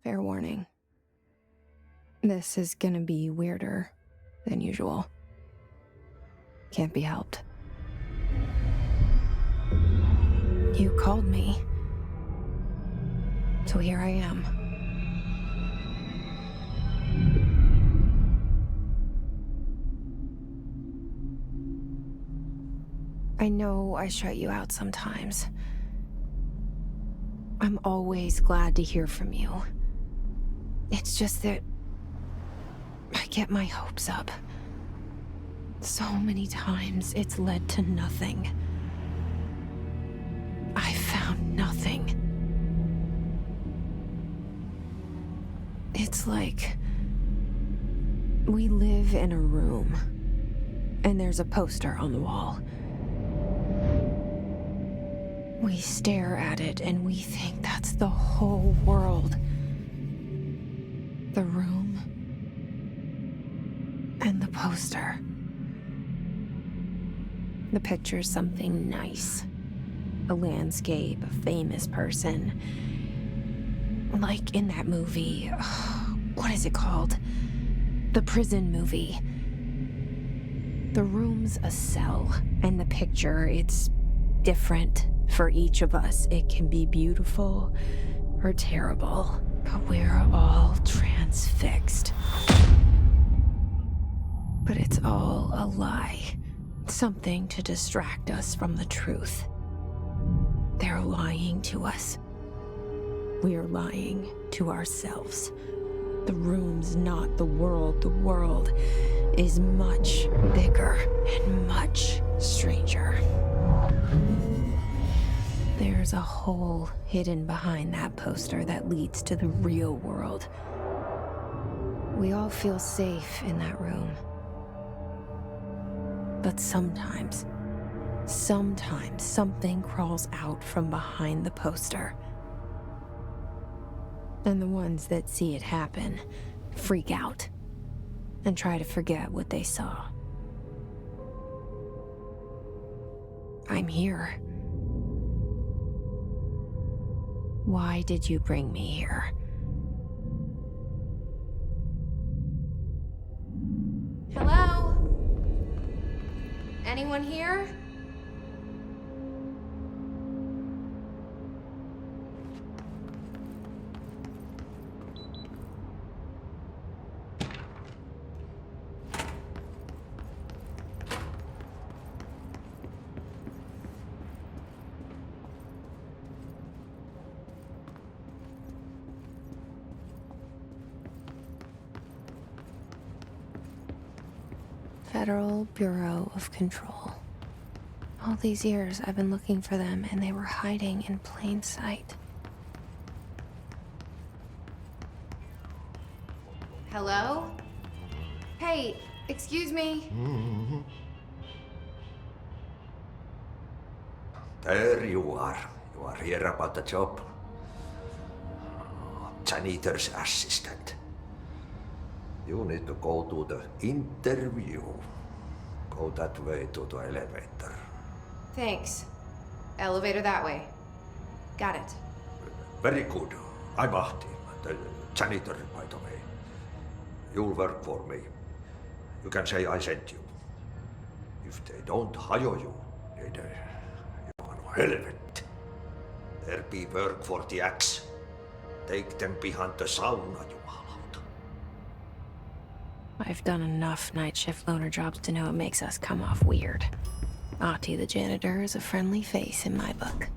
Fair warning. This is gonna be weirder than usual. Can't be helped. You called me. So here I am. I know I shut you out sometimes. I'm always glad to hear from you. It's just that I get my hopes up. So many times it's led to nothing. I found nothing. It's like we live in a room, and there's a poster on the wall. We stare at it and we think that's the whole world. The room and the poster. The picture's something nice. A landscape, a famous person. Like in that movie, what is it called? The prison movie. The room's a cell, and the picture, it's different for each of us. It can be beautiful or terrible, but we're all transfixed. But it's all a lie. Something to distract us from the truth. They're lying to us. We're lying to ourselves. The room's not the world. The world is much bigger and much stranger. There's a hole hidden behind that poster that leads to the real world. We all feel safe in that room. But sometimes something crawls out from behind the poster. And the ones that see it happen freak out and try to forget what they saw. I'm here. Why did you bring me here? Hello? Anyone here? Federal Bureau of Control. All these years I've been looking for them, and they were hiding in plain sight. Hello? Hey, excuse me. There you are. You are here about the job. Janitor's assistant. You need to go to the interview. Go that way to the elevator. Thanks. Elevator that way. Got it. Very good. I'm Ahti, the janitor, by the way. You'll work for me. You can say I sent you. If they don't hire you, then you are no helmet. There be work for the axe. Take them behind the sauna, you hallout. I've done enough night shift loner jobs to know it makes us come off weird. Ahti the janitor is a friendly face in my book.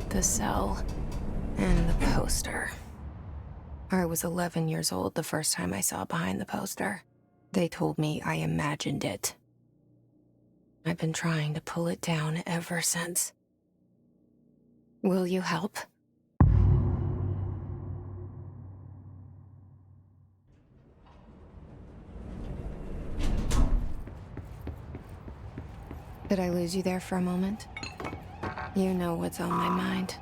The cell and the poster. I was 11 years old the first time I saw behind the poster. They told me I imagined it. I've been trying to pull it down ever since. Will you help? Did I lose you there for a moment? You know what's on my mind.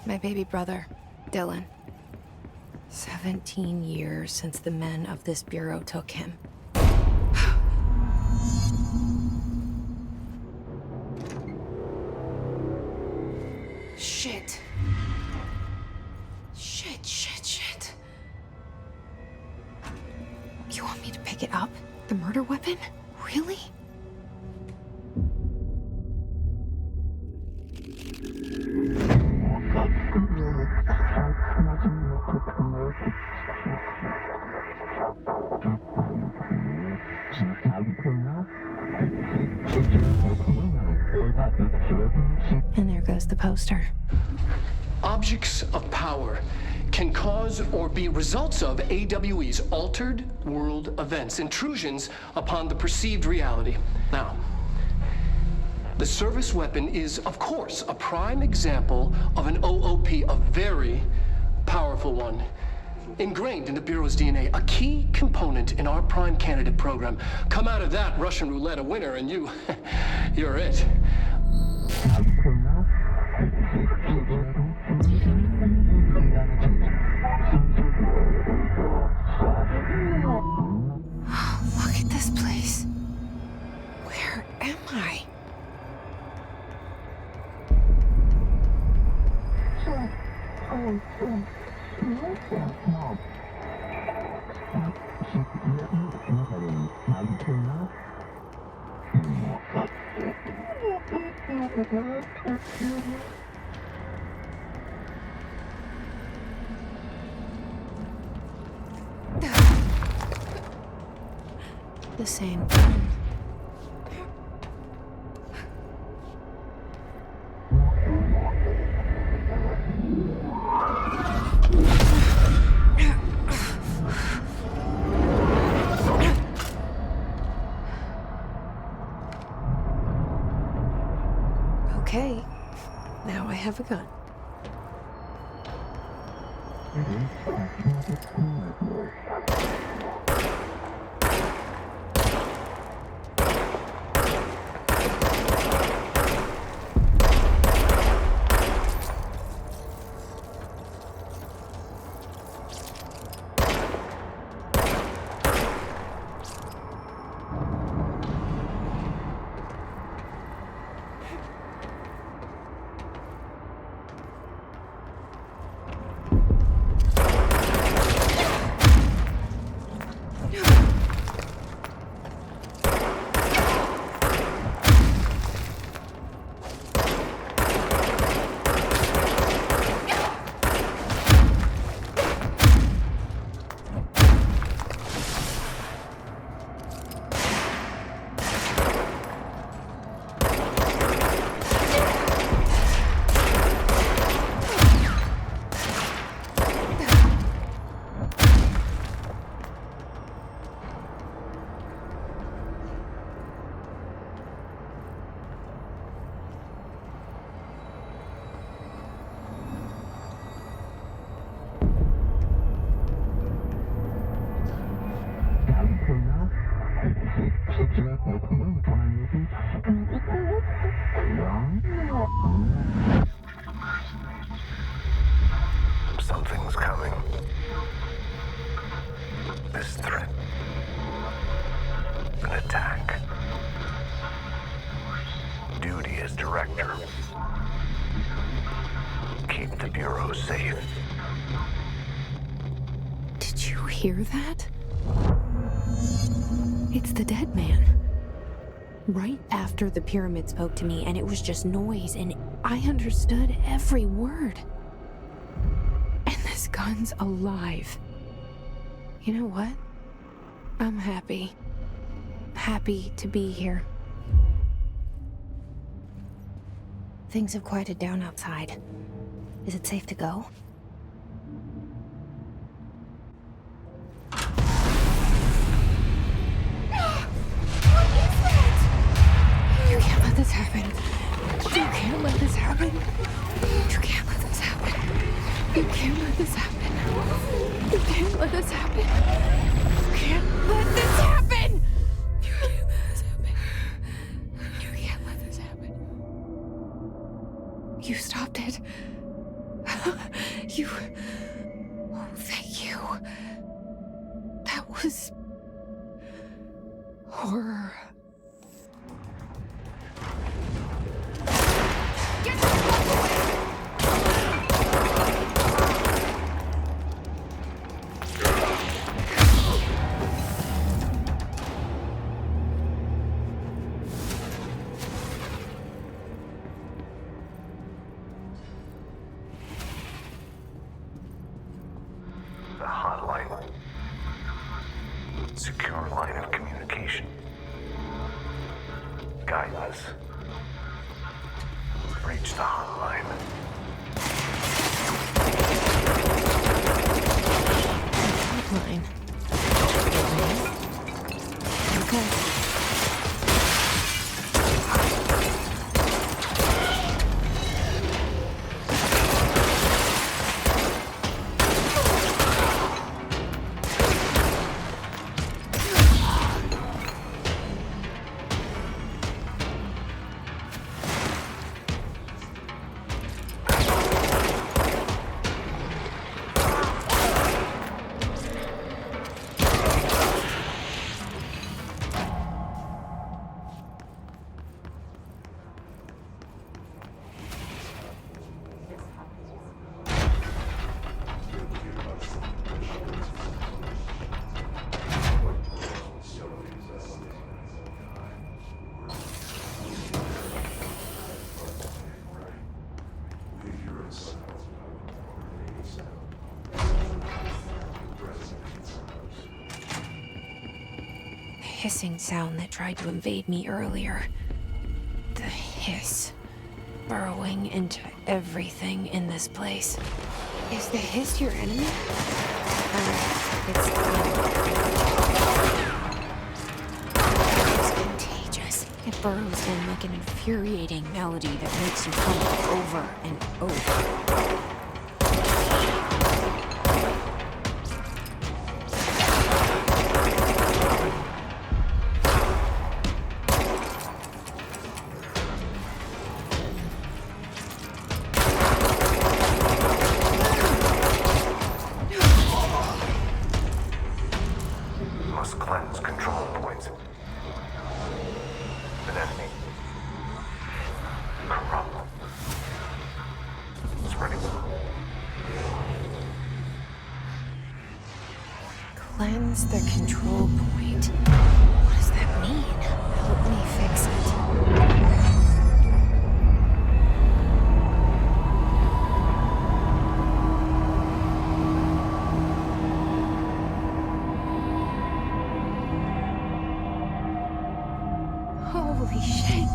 My baby brother, Dylan. 17 years since the men of this bureau took him. Shit. Shit. You want me to pick it up? The murder weapon? Really? And there goes the poster. Objects of power can cause or be results of AWE's altered world events, intrusions upon the perceived reality. Now, the service weapon is, of course, a prime example of an OOP, a very powerful one. Ingrained in the Bureau's DNA, a key component in our prime candidate program. Come out of that Russian roulette a winner and you're it. Look at this place. Where am I? The same thing. Okay, now I have a gun. Something's coming. This threat. An attack. Duty as director. Keep the Bureau safe. Did you hear that? It's the dead man. Right after the pyramid spoke to me, and it was just noise, and I understood every word. And this gun's alive. You know what? I'm happy. Happy to be here. Things have quieted down outside. Is it safe to go? You can't let this happen. You can't let this happen. You can't let this happen. You can't let this happen. You can't let this happen. You can't let this happen. You can't let this happen. You can't let this happen. You stopped it. You... Oh, thank you. That was... horror. Get the fuck away! secure line of communication. Guide us. Reach the hotline. Hotline. Okay. Hissing sound that tried to invade me earlier. The hiss. Burrowing into everything in this place. Is the hiss your enemy? It's contagious. It burrows in like an infuriating melody that makes you hum over and over. Must cleanse control points. An enemy. Corrupt. Spreading. Cleanse the control point. What does that mean? Help me fix it. Holy shit!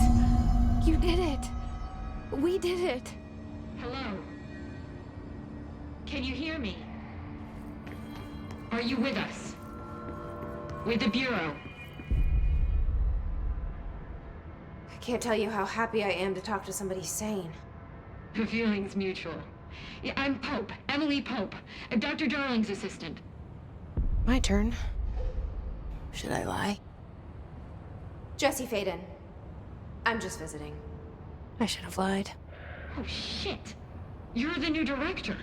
You did it! We did it! Hello? Can you hear me? Are you with us? With the Bureau? I can't tell you how happy I am to talk to somebody sane. The feeling's mutual. Yeah, I'm Pope, Emily Pope, Dr. Darling's assistant. My turn. Should I lie? Jesse Faden. I'm just visiting. I should have lied. Oh, shit. You're the new director.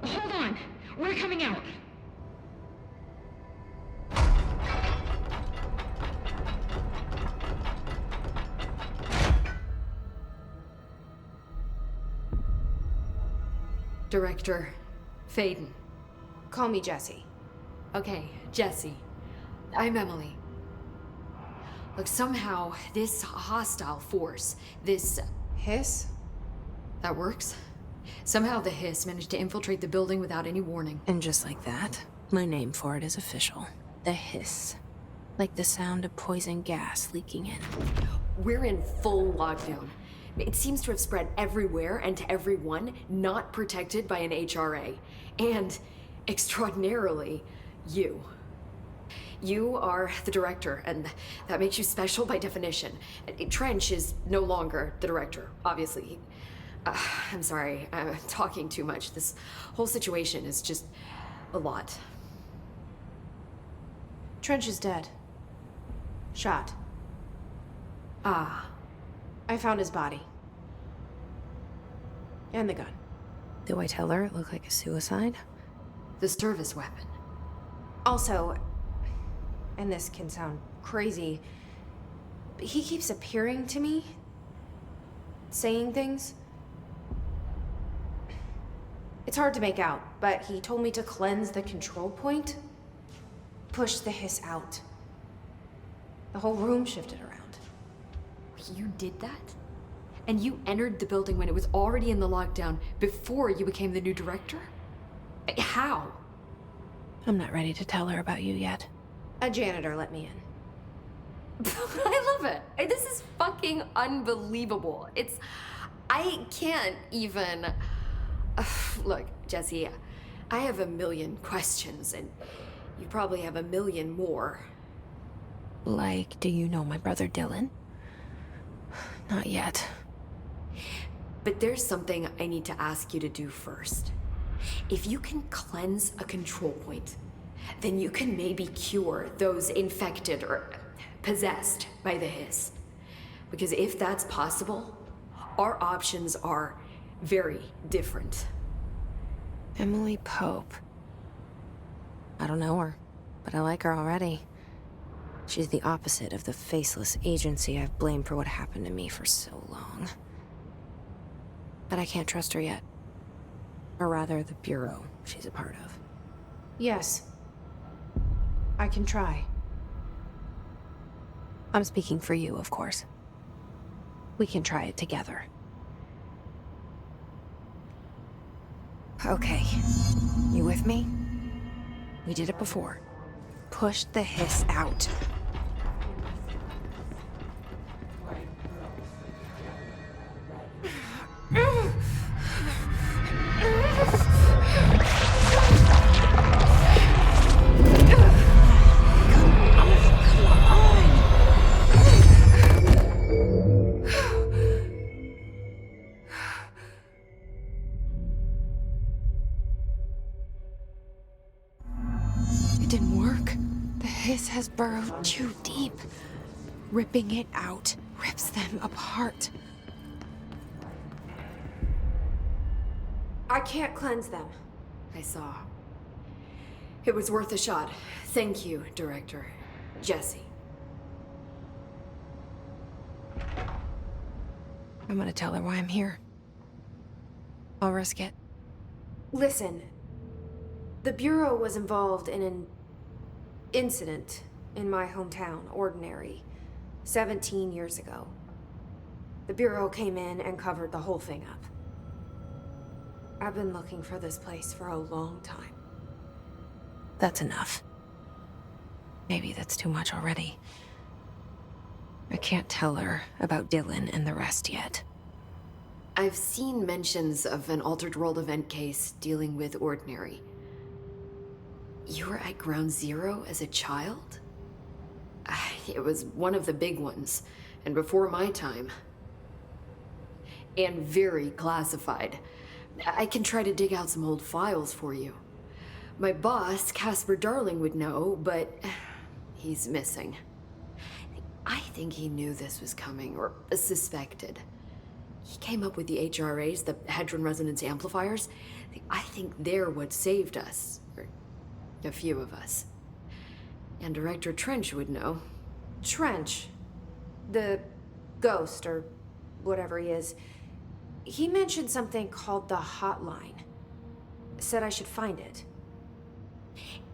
Hold on. We're coming out. Director Faden. Call me Jesse. Okay, Jesse. I'm Emily. Look, somehow this hostile force, this... Hiss? that works? Somehow the hiss managed to infiltrate the building without any warning. And just like that, my name for it is official. The hiss. Like the sound of poison gas leaking in. We're in full lockdown. It seems to have spread everywhere and to everyone not protected by an HRA. And, extraordinarily, you. You are the director, and that makes you special by definition. Trench is no longer the director, obviously. I'm sorry, I'm talking too much. This whole situation is just a lot. Trench is dead. Shot. Ah. I found his body. And the gun. Do I tell her it looked like a suicide? The service weapon. Also, and this can sound crazy, but he keeps appearing to me, saying things. It's hard to make out, but he told me to cleanse the control point, push the hiss out. The whole room shifted around. You did that? And you entered the building when it was already in the lockdown before you became the new director? How? I'm not ready to tell her about you yet. A janitor let me in. I love it. This is fucking unbelievable. I can't even... Look, Jesse, I have a million questions, and you probably have a million more. Like, do you know my brother Dylan? Not yet. But there's something I need to ask you to do first. If you can cleanse a control point, then you can maybe cure those infected or possessed by the hiss. Because if that's possible, our options are very different. Emily Pope. I don't know her, but I like her already. She's the opposite of the faceless agency I've blamed for what happened to me for so long. But I can't trust her yet. Or rather, the bureau she's a part of. Yes. I can try. I'm speaking for you, of course. We can try it together. Okay. You with me? We did it before. Push the hiss out. It didn't work. The hiss has burrowed too deep. Ripping it out rips them apart. I can't cleanse them. I saw. It was worth a shot. Thank you, Director. Jesse. I'm gonna tell her why I'm here. I'll risk it. Listen, the Bureau was involved in an incident in my hometown, Ordinary, 17 years ago. The Bureau came in and covered the whole thing up. I've been looking for this place for a long time. That's enough. Maybe that's too much already. I can't tell her about Dylan and the rest yet. I've seen mentions of an Altered World event case dealing with Ordinary. You were at Ground Zero as a child? It was one of the big ones, and before my time. And very classified. I can try to dig out some old files for you. My boss, Casper Darling, would know, but he's missing. I think he knew this was coming, or suspected. He came up with the HRAs, the Hadron Resonance Amplifiers. I think they're what saved us. Or a few of us. And Director Trench would know. Trench, the ghost, or whatever he is, he mentioned something called the Hotline. Said I should find it.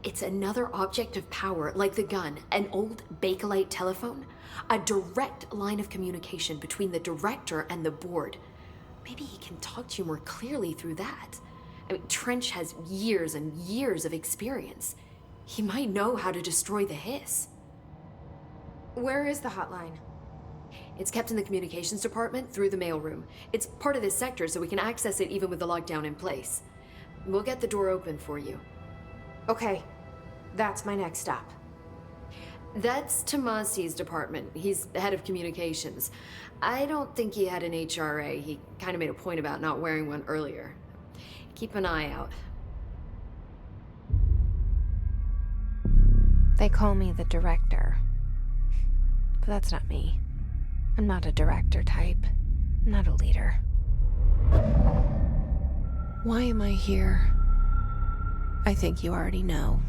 It's another object of power, like the gun, an old Bakelite telephone. A direct line of communication between the director and the board. Maybe he can talk to you more clearly through that. I mean, Trench has years and years of experience. He might know how to destroy the hiss. Where is the hotline? It's kept in the communications department through the mailroom. It's part of this sector, so we can access it even with the lockdown in place. We'll get the door open for you. Okay, that's my next stop. That's Tomasi's department. He's head of communications. I don't think he had an HRA. He kind of made a point about not wearing one earlier. Keep an eye out. They call me the director. But that's not me. I'm not a director type. I'm not a leader. Why am I here? I think you already know.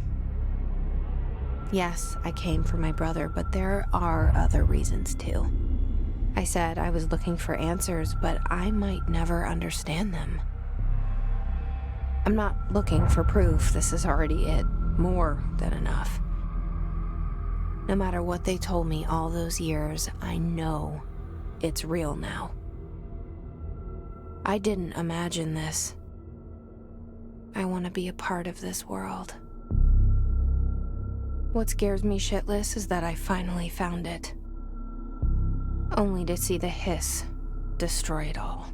Yes, I came for my brother, but there are other reasons too. I said I was looking for answers, but I might never understand them. I'm not looking for proof. This is already it. More than enough. No matter what they told me all those years, I know it's real now. I didn't imagine this. I want to be a part of this world. What scares me shitless is that I finally found it. Only to see the hiss destroy it all.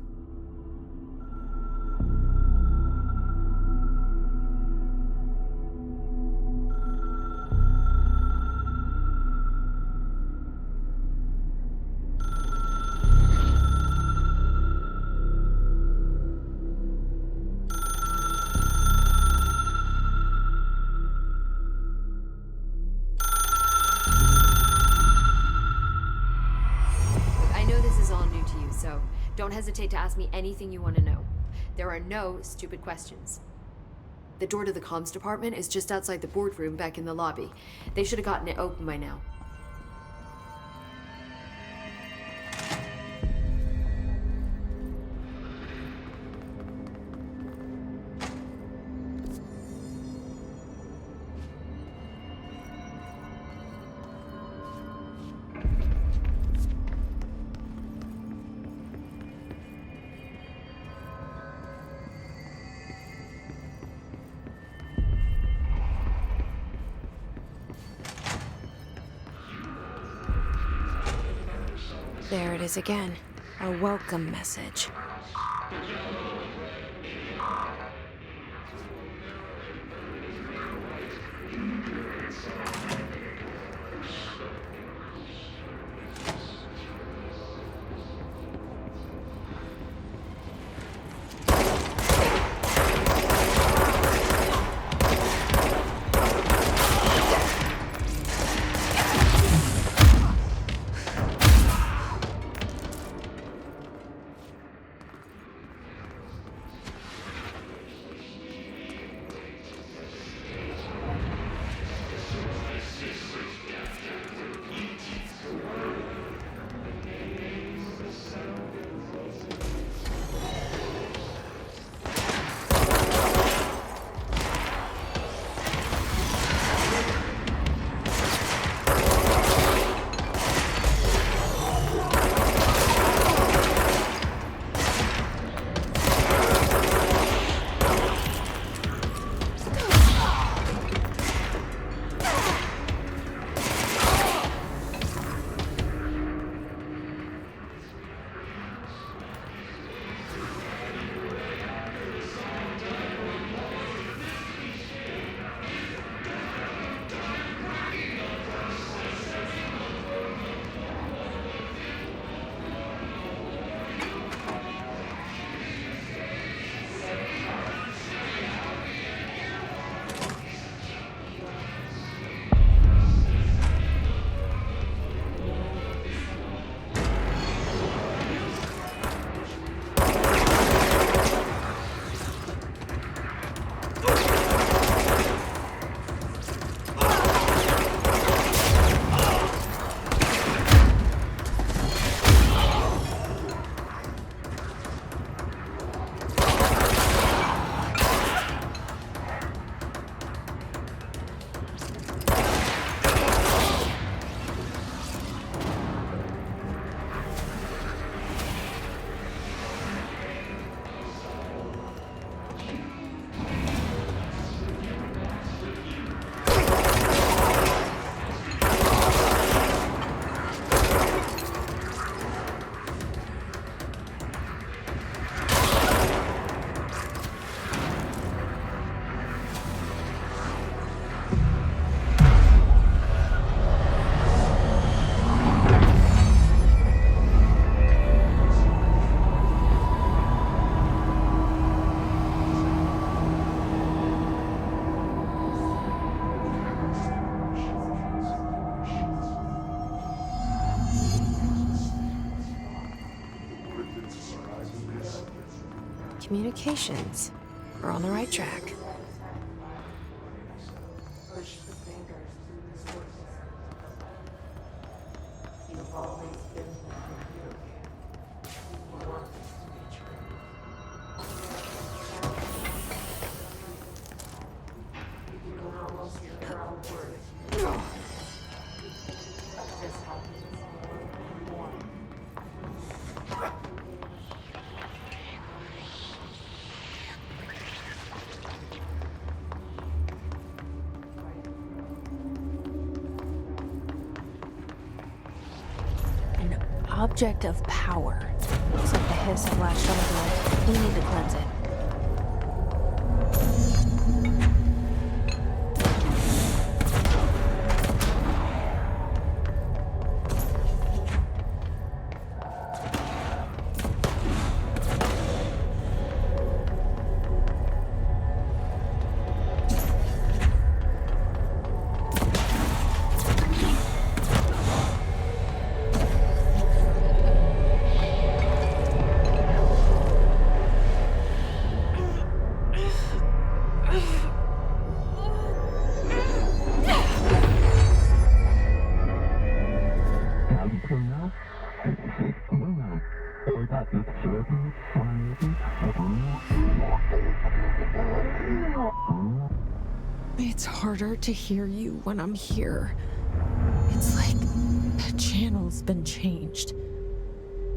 So don't hesitate to ask me anything you want to know. There are no stupid questions. The door to the comms department is just outside the boardroom back in the lobby. They should have gotten it open by now. There it is again. A welcome message. Communications. We're on the right track. object of power. Looks like the hiss have latched onto it. We need to cleanse it. It's harder to hear you when I'm here. It's like the channel's been changed.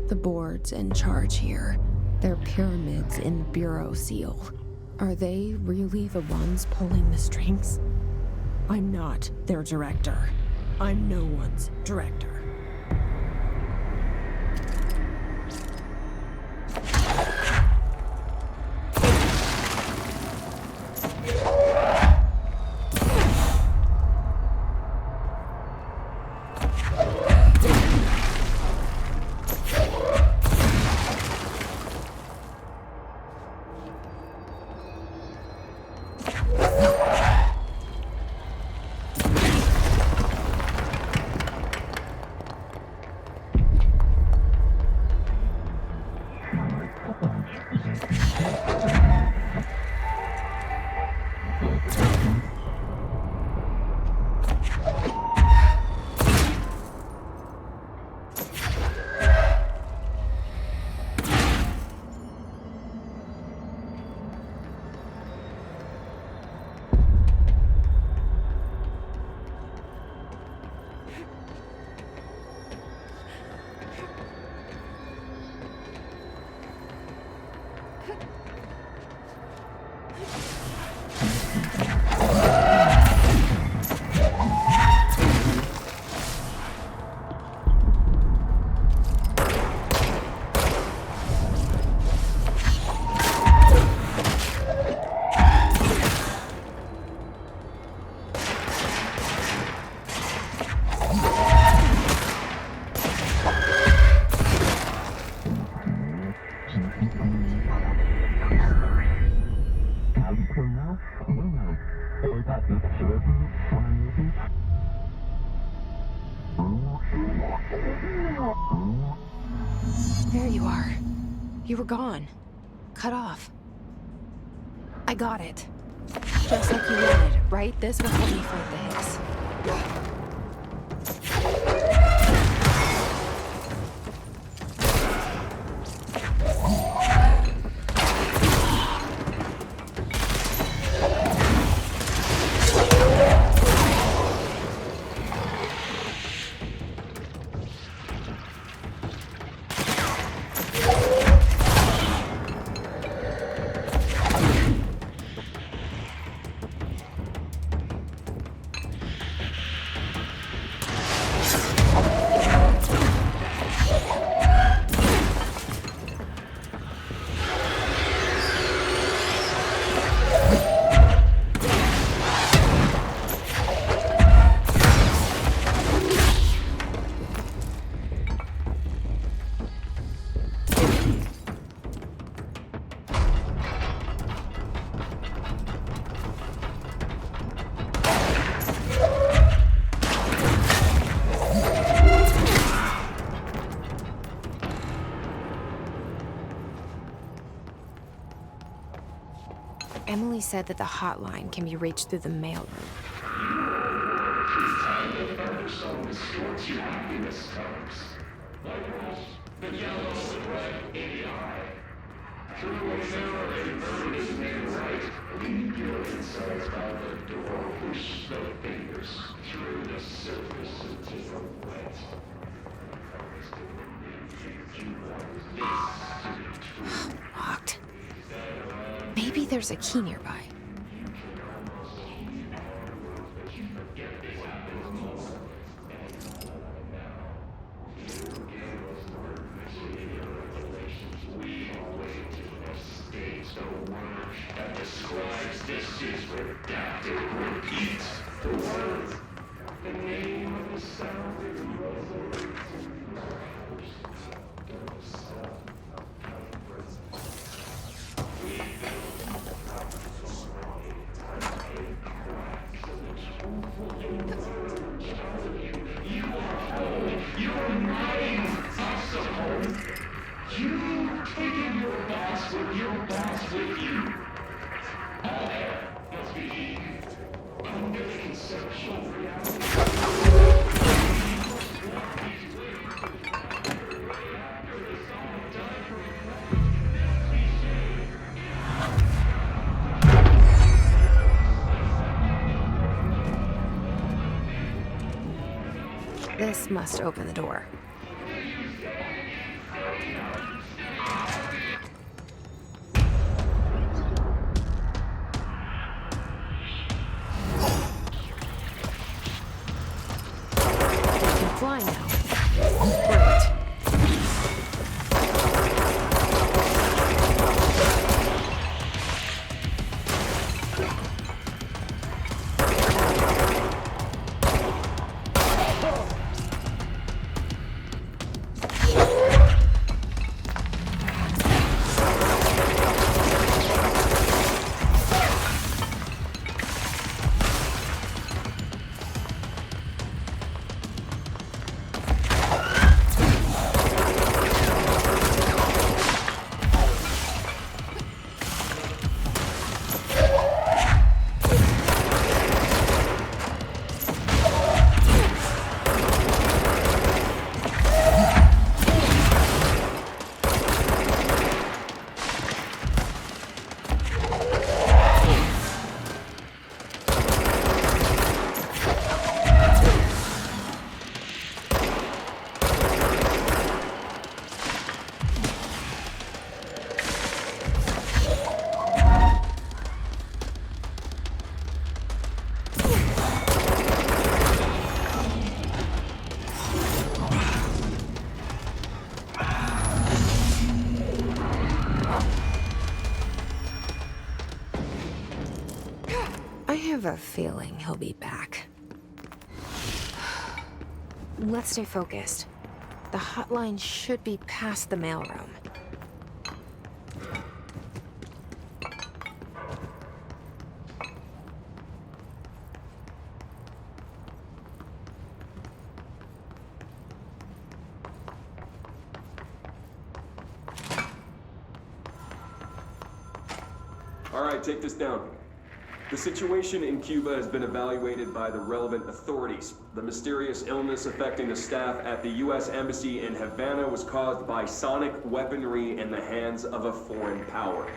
The board's in charge here. They're pyramids in Bureau seal. Are they really the ones pulling the strings? I'm not their director. I'm no one's director. There you are. You were gone. Cut off. I got it. Just like you wanted, right? This will help me fight the hiss. Emily said that the hotline can be reached through the mailroom. Locked. Maybe there's a key nearby. This must open the door. They can fly now. Great. I have a feeling he'll be back. Let's stay focused. The hotline should be past the mailroom. All right, take this down. The situation in Cuba has been evaluated by the relevant authorities. The mysterious illness affecting the staff at the U.S. Embassy in Havana was caused by sonic weaponry in the hands of a foreign power.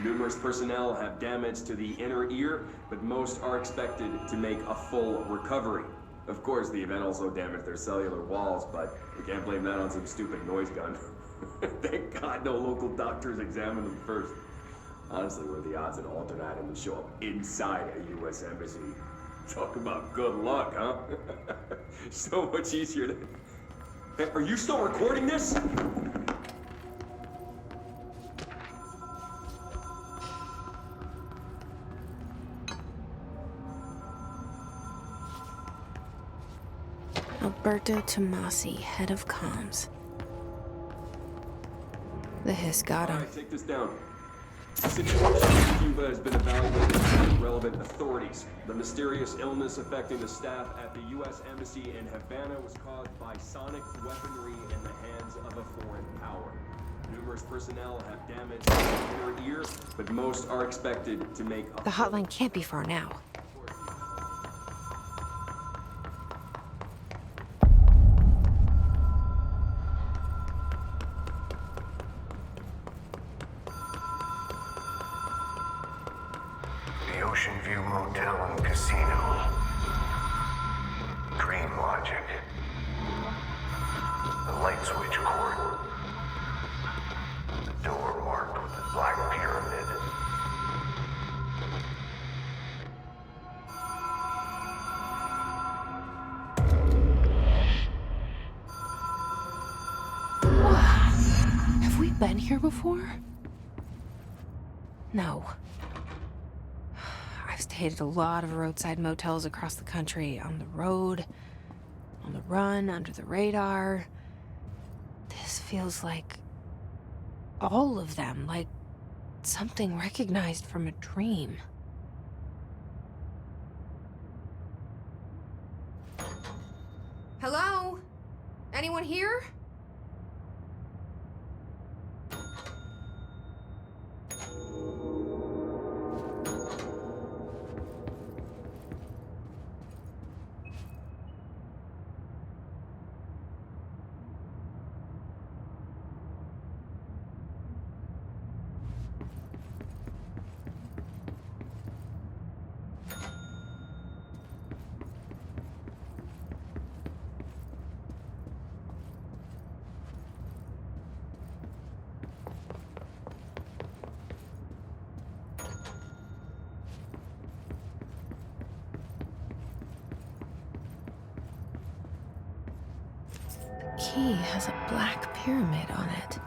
Numerous personnel have damage to the inner ear, but most are expected to make a full recovery. Of course, the event also damaged their cellular walls, but we can't blame that on some stupid noise gun. Thank God no local doctors examined them first. Honestly, what are the odds an alternate would show up inside a U.S. embassy? Talk about good luck, huh? So much easier to... Hey, are you still recording this? Alberto Tomasi, head of comms. The hiss got him. All right, take this down. The situation in Cuba has been evaluated by the relevant authorities. The mysterious illness affecting the staff at the U.S. Embassy in Havana was caused by sonic weaponry in the hands of a foreign power. Numerous personnel have damage to the inner ear, but most are expected to make a... The hotline can't be far now. The Ocean View Motel and Casino. Dream logic. The light switch cord. The door marked with the Black Pyramid. Have we been here before? No. I've stayed at a lot of roadside motels across the country, on the road, on the run, under the radar. This feels like all of them, like something recognized from a dream. Hello? Anyone here? The key has a black pyramid on it.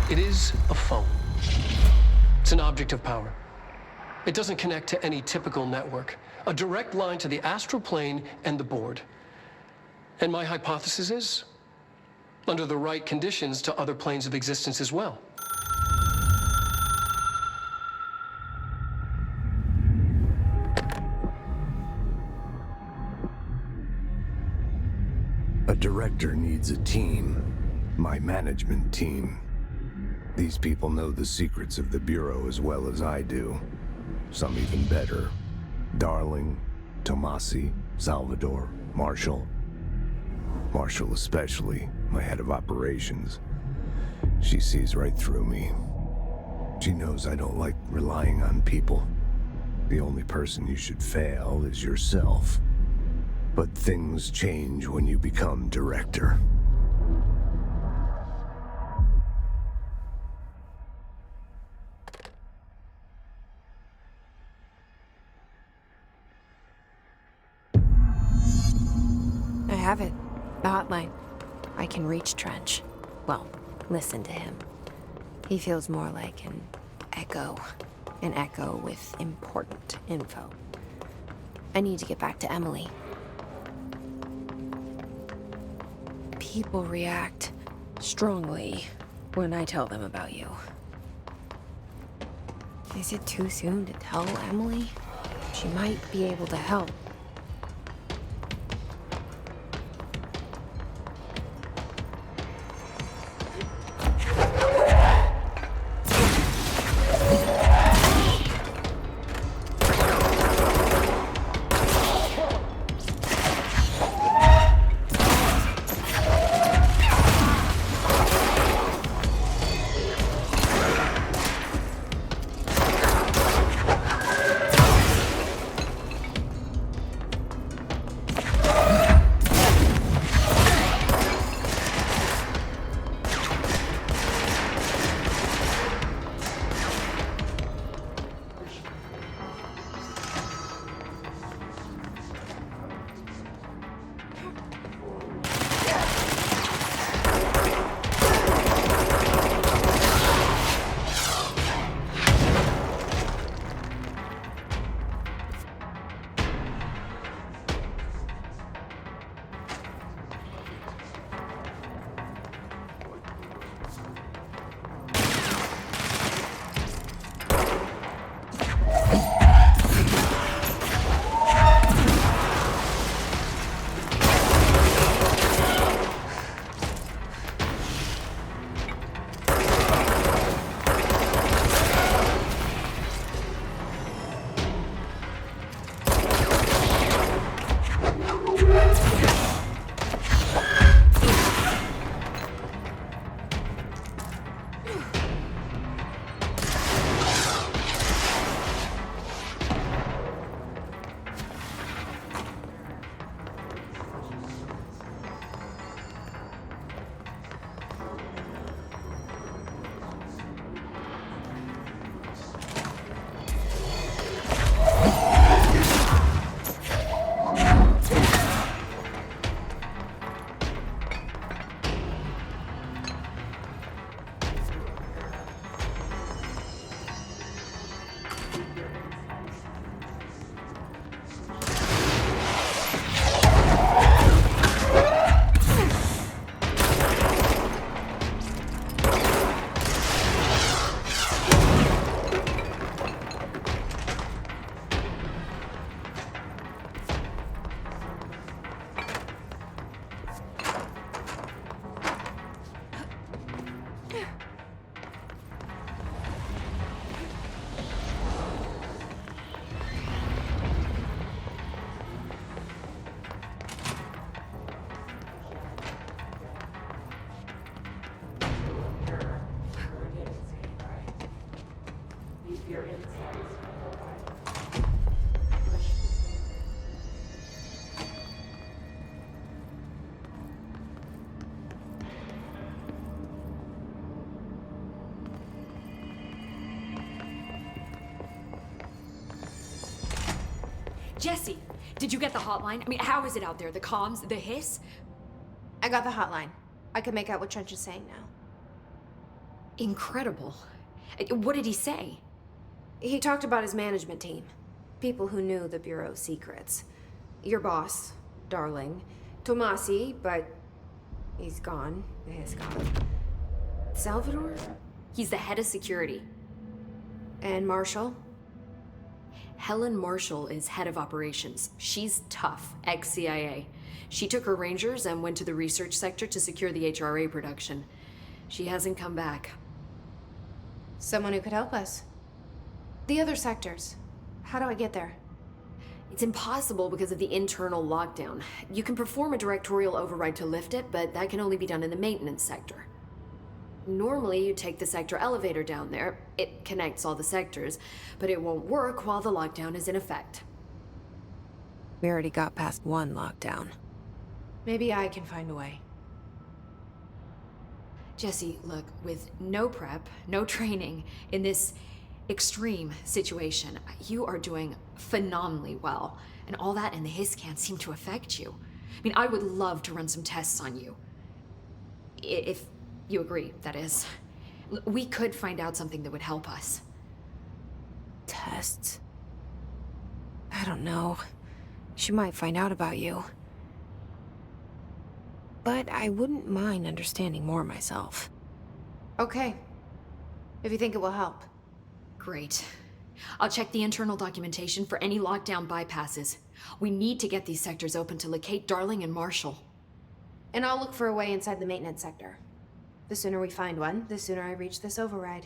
It is a phone. It's an object of power. It doesn't connect to any typical network. A direct line to the astral plane and the board. And my hypothesis is, under the right conditions, to other planes of existence as well. A director needs a team. My management team. These people know the secrets of the Bureau as well as I do. Some even better. Darling, Tomasi, Salvador, Marshall. Marshall especially, my head of operations. She sees right through me. She knows I don't like relying on people. The only person you should fail is yourself. But things change when you become director. I have it. The hotline. I can reach Trench. Well, listen to him. He feels more like an echo. An echo with important info. I need to get back to Emily. People react strongly when I tell them about you. Is it too soon to tell Emily? She might be able to help. Did you get the hotline? I mean, how is it out there? The comms, the hiss? I got the hotline. I can make out what Trench is saying now. Incredible. What did he say? He talked about his management team. People who knew the Bureau's secrets. Your boss, Darling. Tomasi, but he's gone. He's gone. Salvador? He's the head of security. And Marshall? Helen Marshall is head of operations. She's tough, ex-CIA. She took her Rangers and went to the research sector to secure the HRA production. She hasn't come back. Someone who could help us. The other sectors. How do I get there? It's impossible because of the internal lockdown. You can perform a directorial override to lift it, but that can only be done in the maintenance sector. Normally, you take the sector elevator down there. It connects all the sectors, but it won't work while the lockdown is in effect. We already got past one lockdown. Maybe I can find a way. Jesse, look, with no prep, no training, in this extreme situation, you are doing phenomenally well. And all that and the hiss can't seem to affect you. I mean, I would love to run some tests on you. If you agree, that is. We could find out something that would help us. Tests? I don't know. She might find out about you. But I wouldn't mind understanding more myself. Okay. If you think it will help. Great. I'll check the internal documentation for any lockdown bypasses. We need to get these sectors open to locate Darling and Marshall. And I'll look for a way inside the maintenance sector. The sooner we find one, the sooner I reach this override.